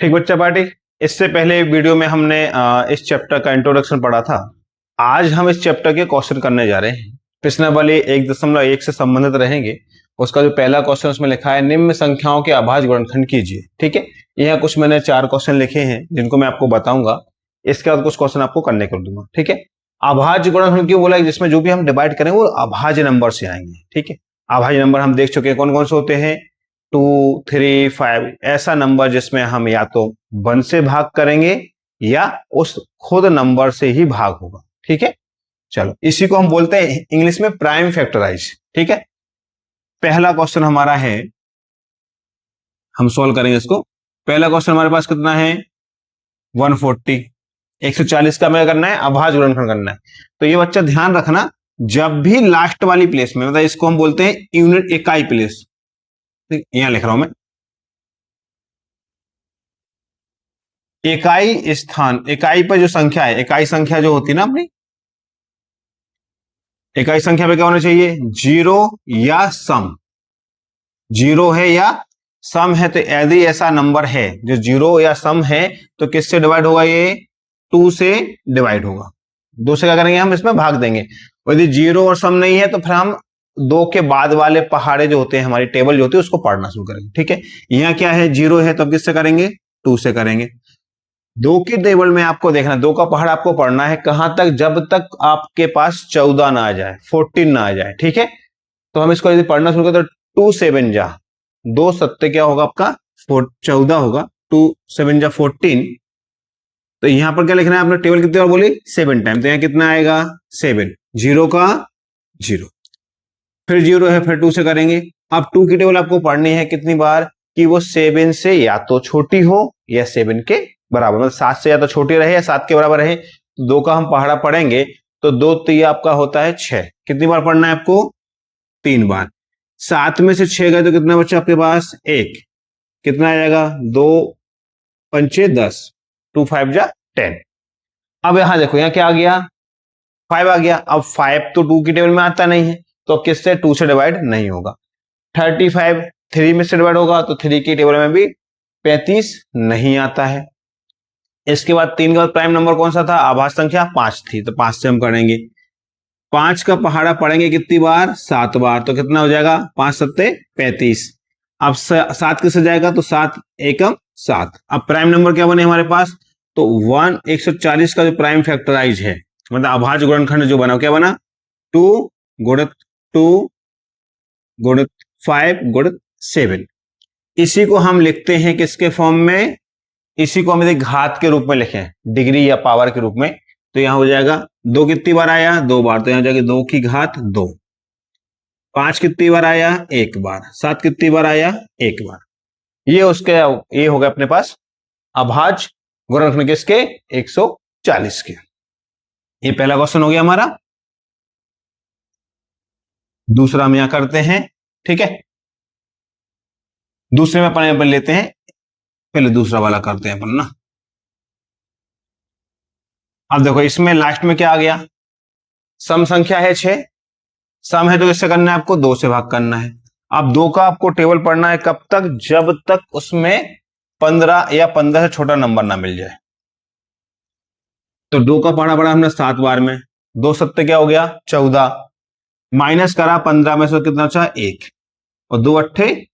ठीक बच्चा पार्टी, इससे पहले वीडियो में हमने इस चैप्टर का इंट्रोडक्शन पढ़ा था। आज हम इस चैप्टर के क्वेश्चन करने जा रहे हैं। पिछले वाले 1.1 से संबंधित रहेंगे। उसका जो पहला क्वेश्चन उसमें लिखा है निम्न संख्याओं के अभाज्य गुणनखंड कीजिए। ठीक है, यहाँ कुछ मैंने 4 क्वेश्चन लिखे हैं जिनको मैं आपको बताऊंगा। इसके बाद कुछ क्वेश्चन आपको करने कर दूंगा। ठीक है, अभाज्य गुणनखंड क्यों बोला, जिसमें जो भी हम डिवाइड करें वो अभाज्य नंबर से आएंगे। ठीक है, अभाज्य नंबर हम देख चुके हैं कौन कौन से होते हैं, 2, 3, 5। ऐसा नंबर जिसमें हम या तो 1 से भाग करेंगे या उस खुद नंबर से ही भाग होगा। ठीक है, चलो इसी को हम बोलते हैं इंग्लिश में प्राइम फैक्टराइज। ठीक है, पहला क्वेश्चन हमारा है, हम सॉल्व करेंगे इसको। पहला क्वेश्चन हमारे पास कितना है, 140। 140 का हमें करना है, अभाज्य गुणनखंड करना है। तो ये बच्चा ध्यान रखना, जब भी लास्ट वाली प्लेस में, मतलब इसको हम बोलते हैं यूनिट इकाई प्लेस। यहां लिख रहा हूं मैं, इकाई स्थान, इकाई पर जो संख्या है, इकाई संख्या जो होती है ना अपनी, इकाई संख्या पे क्या होना चाहिए, 0 या सम। 0 है या सम है, तो यदि ऐसा नंबर है जो 0 या सम है तो किससे डिवाइड होगा, ये 2 से डिवाइड होगा। 2 से क्या करेंगे, हम इसमें भाग देंगे। यदि 0 और सम नहीं है तो फिर हम 2 के बाद वाले पहाड़े जो होते हैं, हमारी टेबल जो होती है, उसको पढ़ना शुरू करेंगे। ठीक है, यहाँ क्या है, 0 है तो अब किससे करेंगे, 2 से करेंगे। 2 की टेबल में आपको देखना, 2 का पहाड़ आपको पढ़ना है कहां तक, जब तक आपके पास 14 ना आ जाए, 14 ना आ जाए। ठीक है, तो हम इसको यदि पढ़ना शुरू करें तो 2 7 जा, 2 सत्ते क्या होगा आपका, 14 होगा। 2 7 जा 14। तो यहां पर क्या लिखना है आपने, टेबल कितनी बार बोली, 7 टाइम। तो यहां कितना आएगा, 7। 0 का 0, फिर 0 है, फिर 2 से करेंगे। अब 2 की टेबल आपको पढ़नी है कितनी बार, कि वो 7 से या तो छोटी हो या 7 के बराबर, मतलब 7 से या तो छोटी रहे या 7 के बराबर रहे। 2 का हम पहाड़ा पढ़ेंगे तो 2 3 आपका होता है 6। कितनी बार पढ़ना है आपको, 3 बार। 7 में से 6 गए तो कितना बच्चा आपके पास, 1। कितना आ जाएगा, 2 पंचे 10, 2 5 जा 10। अब यहां देखो, यहां क्या आ गया, 5 आ गया। अब 5 तो 2 की टेबल में आता नहीं है, तो किससे, 2 से डिवाइड नहीं होगा। 35 3 में से डिवाइड होगा, तो 3 की टेबल में भी 35 नहीं आता है। इसके बाद 3 के बाद प्राइम नंबर कौन सा था, आभाज्य संख्या 5 थी, तो 5 से हम करेंगे। 5 का पहाड़ा पढ़ेंगे कितनी बार, 7 बार। तो कितना हो जाएगा, 5 सत्ते 35। अब 7 किससे जाएगा, तो 7 एकम 7। अब प्राइम नंबर क्या बने हमारे पास, तो 140 का जो प्राइम फैक्टराइज है, मतलब अभाज्य गुणनखंड जो बना, क्या बना, 2 गुणित 2 गुणित 5 गुणित 7। इसी को हम लिखते हैं किसके फॉर्म में, इसी को हम यदि घात के रूप में लिखें, डिग्री या पावर के रूप में, तो यहां हो जाएगा 2 कितनी बार आया, 2 बार, तो यहां जाएगा 2 की घात 2। 5 कितनी बार आया, 1 बार। 7 कितनी बार आया, 1 बार। ये उसके, ये हो गया अपने पास अभाज्य गुणनखंड किसके, 140 के। ये पहला क्वेश्चन हो गया हमारा। दूसरा हम यहां करते हैं। ठीक है, दूसरे में अपन लेते हैं, पहले दूसरा वाला करते हैं अपन ना। अब देखो इसमें लास्ट में क्या आ गया, सम संख्या है 6। सम है तो इससे करना है आपको, 2 से भाग करना है। अब 2 का आपको टेबल पढ़ना है कब तक, जब तक उसमें 15 या 15 से छोटा नंबर ना मिल जाए। तो 2 का पढ़ा हमने 7 बार में, 2 सत्ते क्या हो गया, 14। माइनस करा 15 में से कितना बचा, 1, और 2 अट्ठे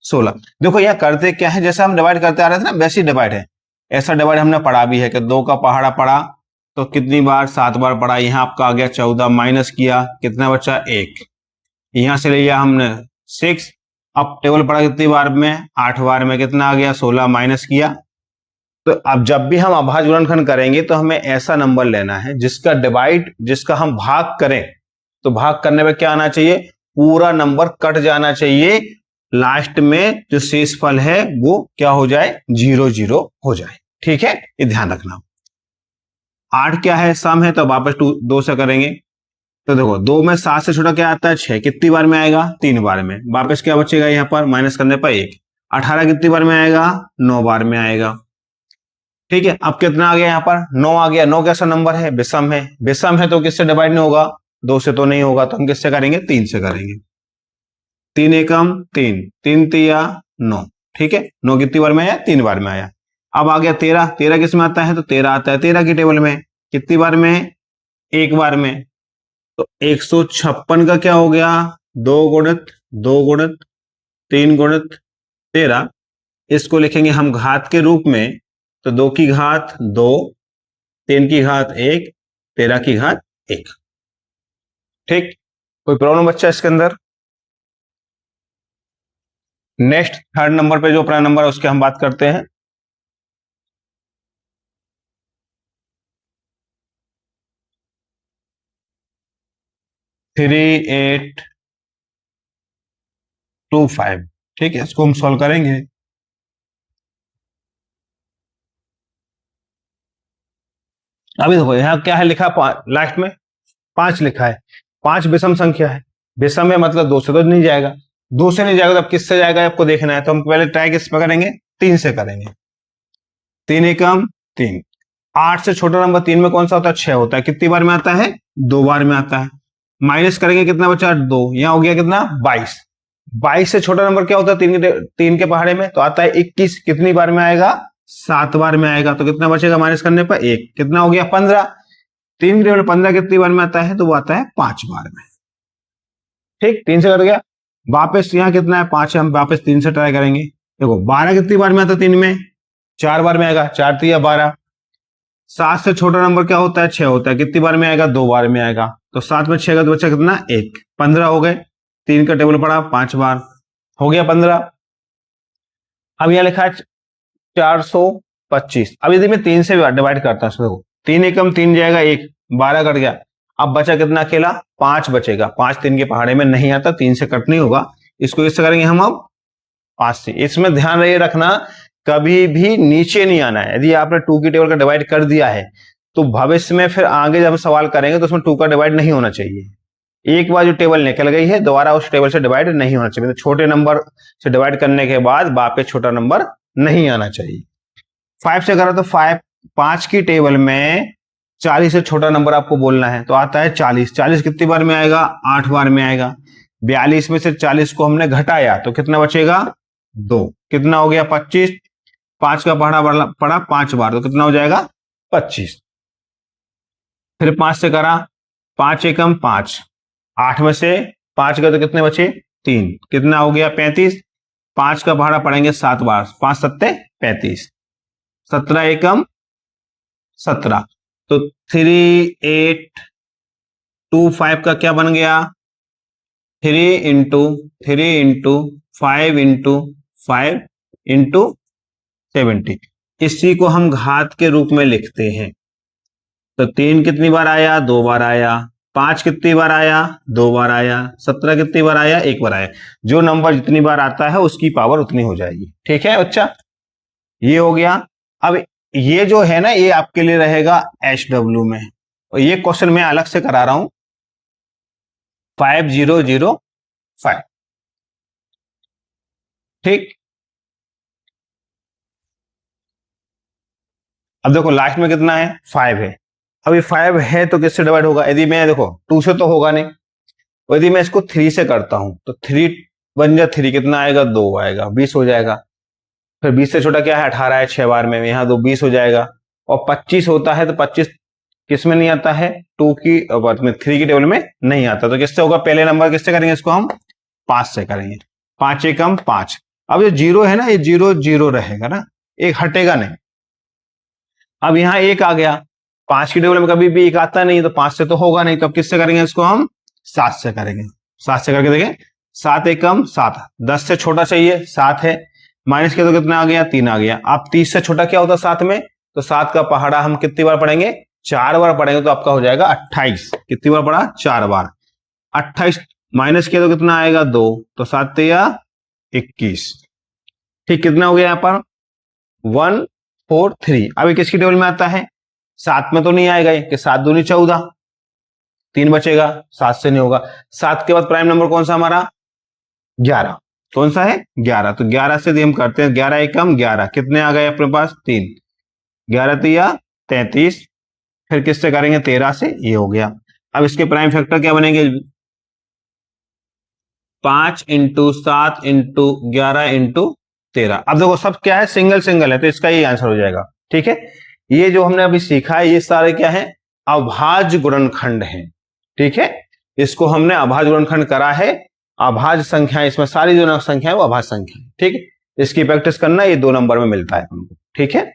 16। देखो यह करते क्या है, जैसा हम डिवाइड करते आ रहे थे ना, वैसे ही डिवाइड है। ऐसा डिवाइड हमने पढ़ा भी है कि 2 का पहाड़ा पढ़ा तो कितनी बार, 7 बार पढ़ा। यहां आपका आ गया 14, माइनस किया कितना बचा, 1। यहां से लिया हमने 6। अब टेबल पढ़ा कितनी बार में, 8 बार में, कितना आ गया 16, माइनस किया। तो अब जब भी हम अभाज्य गुणनखंड करेंगे तो हमें ऐसा नंबर लेना है जिसका डिवाइड, जिसका हम भाग करें तो भाग करने में क्या आना चाहिए, पूरा नंबर कट जाना चाहिए। लास्ट में जो शेषफल है वो क्या हो जाए, 0 0 हो जाए। ठीक है, ये ध्यान रखना। 8 क्या है, सम है, तो वापस 2 से करेंगे। तो देखो 2 में 7 से छोटा क्या आता है, 6। कितनी बार में आएगा, 3 बार में। वापस क्या बचेगा, यहां पर माइनस करने पर 1। 18 कितनी बार में आएगा, 9 बार में आएगा। ठीक है, अब कितना आ गया, यहां पर 9 आ गया। 9 कैसा नंबर है, विषम है। विषम है तो किससे डिवाइड नहीं होगा, 2 से तो नहीं होगा, तो हम किससे करेंगे, 3 से करेंगे। 3 एकम 3, 3 तिया 9। ठीक है, 9 कितनी बार में आया, 3 बार में आया। अब आ गया 13, 13 किस में आता है, तो 13 आता है 13 की टेबल में, कितनी बार में, 1 बार में। तो 156 का क्या हो गया, 2 गुणित 2 गुणित 3 गुणित 13, इसको लिखेंगे हम घात के रूप में। तो 2 की घात 2, 3 की घात 1, 13 की घात 1। ठीक, कोई प्रॉब्लम बच्चा इसके अंदर? नेक्स्ट थर्ड नंबर पे जो प्राइम नंबर है उसके हम बात करते हैं। थ्री 8 2 5। ठीक है, इसको हम सॉल्व करेंगे। अभी देखो यहां क्या है लिखा, लास्ट में 5 लिखा है। 5 विषम संख्या है, विषम है मतलब 2 से तो नहीं जाएगा, 2 से नहीं जाएगा तो अब किससे जाएगा आपको देखना है। तो हम पहले ट्राई किस पे करेंगे, 3 से करेंगे। 3 एकम 3, 8 से छोटा नंबर 3 में कौन सा होता है, 6 होता है। कितनी बार में आता है, 2 बार में आता है। माइनस करेंगे कितना बचा, 2, यहां हो गया कितना, 22। 22 से छोटा नंबर क्या होता है, 3 के पहाड़े में, तो आता है 21। कितनी बार में आएगा, 7 बार में आएगा। तो कितना बचेगा माइनस करने पर 1, कितना हो गया 15। 3 की टेबल 15 कितनी बार में आता है, तो वो आता है 5 बार में। ठीक, 3 से कट गया। वापस यहाँ कितना है, 5 है, हम वापस 3 से ट्राई करेंगे। देखो 12 कितनी बार में आता है 3 में, 4 बार में आएगा, 4 3 12। 7 से छोटा नंबर क्या होता है, 6 होता है। कितनी बार में आएगा, 2 बार में आएगा। तो 7 में 6 का तो बचा कितना, 1, 15 हो गए। 3 का टेबल पड़ा 5 बार, हो गया 15। अब यहां लिखा है 425। अब यदि मैं 3 से डिवाइड करता हूं, देखो 3 एकम 3 जाएगा, 1 12 कट गया। अब बचा कितना, अकेला 5 बचेगा। 5 3 के पहाड़े में नहीं आता, 3 से कट नहीं होगा। इसको इससे करेंगे हम अब 5 से। इसमें ध्यान रहे रखना, कभी भी नीचे नहीं आना है। यदि आपने 2 की टेबल का डिवाइड कर दिया है तो भविष्य में फिर आगे जब सवाल करेंगे तो उसमें 2 का डिवाइड नहीं होना चाहिए। एक बार जो टेबल निकल गई है दोबारा उस टेबल से डिवाइड नहीं होना चाहिए। तो छोटे नंबर से डिवाइड करने के बाद वापस छोटा नंबर नहीं आना चाहिए। 5 से करो तो 5 की टेबल में 40 से छोटा नंबर आपको बोलना है, तो आता है 40। 40 कितनी बार में आएगा, 8 बार में आएगा। 42 में से 40 को हमने घटाया तो कितना बचेगा, 2, कितना हो गया 25। 5 का पहाड़ा पड़ा 5 बार, तो कितना हो जाएगा 25। फिर 5 से करा, 5 एकम 5, 8 में से 5 गए तो कितने बचे, 3, कितना हो गया 35। 5 का पहाड़ा पड़ेंगे 7 बार, 5 सत्ते 35, 17 एकम 17। तो 3 8 2 5 का क्या बन गया, 3 × 3 × 5 × 5 × 70। इसी को हम घात के रूप में लिखते हैं। तो 3 कितनी बार आया, 2 बार आया। 5 कितनी बार आया, 2 बार आया। 17 कितनी बार आया, 1 बार आया। जो नंबर जितनी बार आता है उसकी पावर उतनी हो जाएगी। ठीक है बच्चा, ये हो गया। अब ये जो है ना, ये आपके लिए रहेगा HW में, और ये क्वेश्चन मैं अलग से करा रहा हूं, 5005। ठीक, अब देखो लास्ट में कितना है, 5 है। अब ये 5 है तो किससे डिवाइड होगा, यदि मैं देखो 2 से तो होगा नहीं, और यदि मैं इसको 3 से करता हूं तो 3 बन जा 3, कितना आएगा, 2 आएगा, 20 हो जाएगा। फिर 20 से छोटा क्या है, 18 है, 6 बार में, यहाँ 2 20 हो जाएगा। और 25 होता है तो 25 किस में नहीं आता है, 2 की 3 की टेबल में नहीं आता। तो किससे होगा, पहले नंबर किससे करेंगे, इसको हम 5 से करेंगे। 5 एकम 5। अब ये 0 है ना, ये 0 0 रहेगा ना, एक हटेगा नहीं। अब यहां 1 आ गया, 5 की टेबल में कभी भी 1 आता नहीं, तो 5 से तो होगा नहीं। तो अब किससे करेंगे, इसको हम 7 से करेंगे। 7 से करके देखें, 7 एकम 7, 10 से छोटा चाहिए, 7 है। माइनस किया तो कितना आ गया, 3 आ गया। अब 30 से छोटा क्या होता है 7 में, तो 7 का पहाड़ा हम कितनी बार पढ़ेंगे, 4 बार पढ़ेंगे। तो आपका हो जाएगा 28। कितनी बार पढ़ा, 4 बार। 28 माइनस किया तो कितना आएगा, 2, तो 7 या 21। ठीक, कितना हो गया यहाँ पर 1 4 3। अभी किसकी टेबल में आता है, 7 में तो नहीं आएगा ये, कि 7 दूनी 14, 3 बचेगा, 7 से नहीं होगा। 7 के बाद प्राइम नंबर कौन सा हमारा, 11। कौन सा है, 11। तो 11 से हम करते हैं, 11 एकम 11, कितने आ गए अपने पास, 3, 11 3 33। फिर किससे करेंगे, 13 से, ये हो गया। अब इसके प्राइम फैक्टर क्या बनेंगे, 5 × 7 × 11 × 13। अब देखो सब क्या है, सिंगल सिंगल है, तो इसका ही आंसर हो जाएगा। ठीक है, ये जो हमने अभी सीखा है ये सारे क्या है, अभाज्य गुणनखंड हैं। ठीक है, इसको हमने अभाज्य गुणनखंड करा है। अभाज्य संख्या, इसमें सारी जो संख्या है वो अभाज्य संख्या है। ठीक है, इसकी प्रैक्टिस करना, ये 2 नंबर में मिलता है हमको। ठीक है।